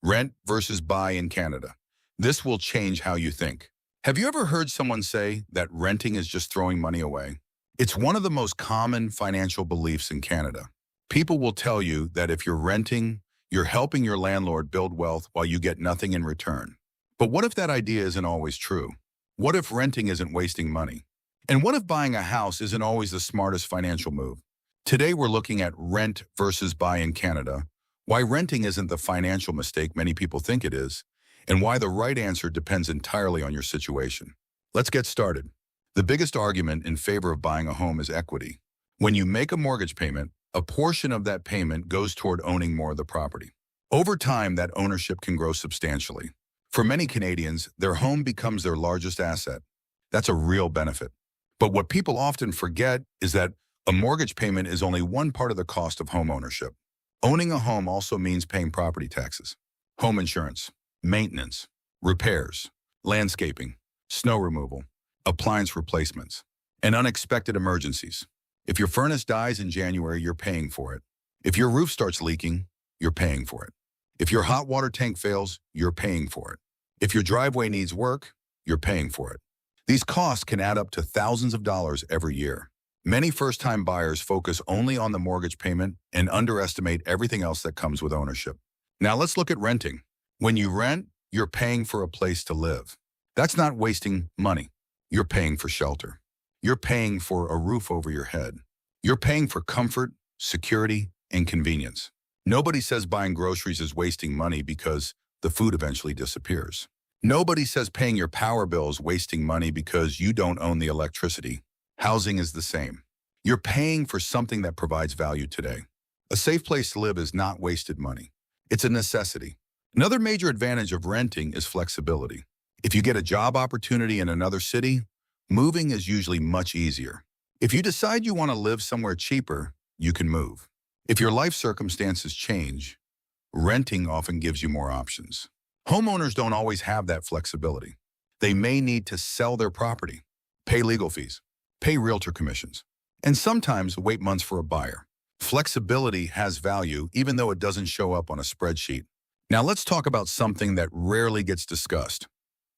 Rent versus buy in Canada. This will change how you think. Have you ever heard someone say that renting is just throwing money away? It's one of the most common financial beliefs in Canada. People will tell you that if you're renting, you're helping your landlord build wealth while you get nothing in return. But what if that idea isn't always true? What if renting isn't wasting money? And what if buying a house isn't always the smartest financial move? Today we're looking at rent versus buy in Canada, why renting isn't the financial mistake many people think it is, and why the right answer depends entirely on your situation. Let's get started. The biggest argument in favor of buying a home is equity. When you make a mortgage payment, a portion of that payment goes toward owning more of the property. Over time, that ownership can grow substantially. For many Canadians, their home becomes their largest asset. That's a real benefit. But what people often forget is that a mortgage payment is only one part of the cost of home ownership. Owning a home also means paying property taxes, home insurance, maintenance, repairs, landscaping, snow removal, appliance replacements, and unexpected emergencies. If your furnace dies in January, you're paying for it. If your roof starts leaking, you're paying for it. If your hot water tank fails, you're paying for it. If your driveway needs work, you're paying for it. These costs can add up to thousands of dollars every year. Many first-time buyers focus only on the mortgage payment and underestimate everything else that comes with ownership. Now let's look at renting. When you rent, you're paying for a place to live. That's not wasting money. You're paying for shelter. You're paying for a roof over your head. You're paying for comfort, security, and convenience. Nobody says buying groceries is wasting money because the food eventually disappears. Nobody says paying your power bill is wasting money because you don't own the electricity. Housing is the same. You're paying for something that provides value today. A safe place to live is not wasted money. It's a necessity. Another major advantage of renting is flexibility. If you get a job opportunity in another city, moving is usually much easier. If you decide you want to live somewhere cheaper, you can move. If your life circumstances change, renting often gives you more options. Homeowners don't always have that flexibility. They may need to sell their property, pay legal fees, pay realtor commissions, and sometimes wait months for a buyer. Flexibility has value even though it doesn't show up on a spreadsheet. Now let's talk about something that rarely gets discussed: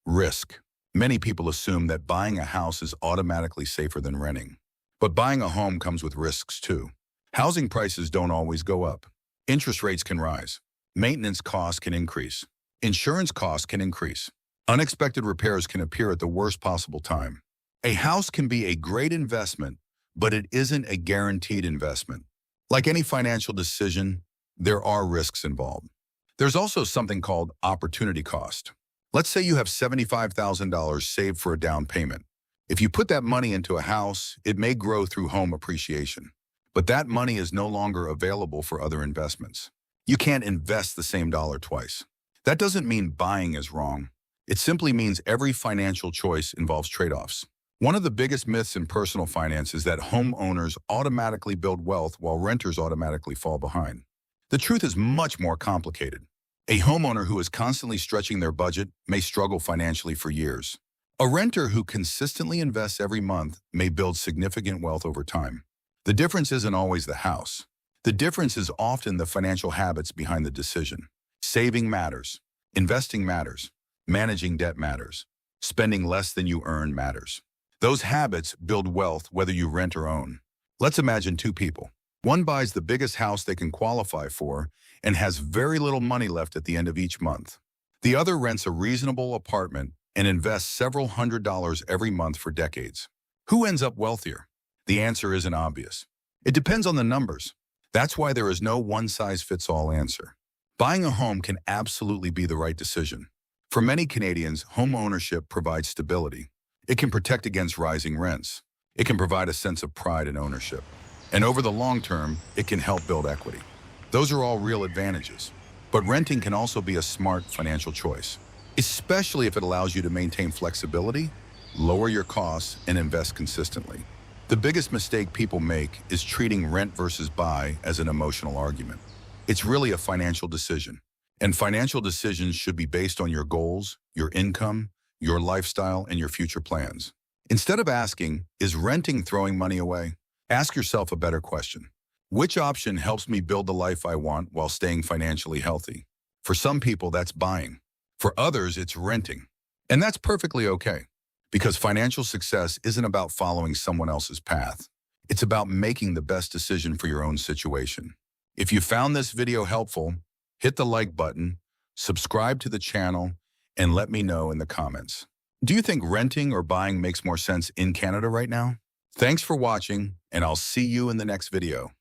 risk. Many people assume that buying a house is automatically safer than renting. But buying a home comes with risks too. Housing prices don't always go up. Interest rates can rise. Maintenance costs can increase. Insurance costs can increase. Unexpected repairs can appear at the worst possible time. A house can be a great investment, but it isn't a guaranteed investment. Like any financial decision, there are risks involved. There's also something called opportunity cost. Let's say you have $75,000 saved for a down payment. If you put that money into a house, it may grow through home appreciation. But that money is no longer available for other investments. You can't invest the same dollar twice. That doesn't mean buying is wrong. It simply means every financial choice involves trade-offs. One of the biggest myths in personal finance is that homeowners automatically build wealth while renters automatically fall behind. The truth is much more complicated. A homeowner who is constantly stretching their budget may struggle financially for years. A renter who consistently invests every month may build significant wealth over time. The difference isn't always the house. The difference is often the financial habits behind the decision. Saving matters. Investing matters. Managing debt matters. Spending less than you earn matters. Those habits build wealth whether you rent or own. Let's imagine two people. One buys the biggest house they can qualify for and has very little money left at the end of each month. The other rents a reasonable apartment and invests several $100s every month for decades. Who ends up wealthier? The answer isn't obvious. It depends on the numbers. That's why there is no one-size-fits-all answer. Buying a home can absolutely be the right decision. For many Canadians, home ownership provides stability. It can protect against rising rents. It can provide a sense of pride in ownership. And over the long term, it can help build equity. Those are all real advantages. But renting can also be a smart financial choice, especially if it allows you to maintain flexibility, lower your costs, and invest consistently. The biggest mistake people make is treating rent versus buy as an emotional argument. It's really a financial decision. And financial decisions should be based on your goals, your income, your lifestyle, and your future plans. Instead of asking, is renting throwing money away? Ask yourself a better question. Which option helps me build the life I want while staying financially healthy? For some people, that's buying. For others, it's renting. And that's perfectly okay, because financial success isn't about following someone else's path. It's about making the best decision for your own situation. If you found this video helpful, hit the like button, subscribe to the channel, and let me know in the comments. Do you think renting or buying makes more sense in Canada right now? Thanks for watching, and I'll see you in the next video.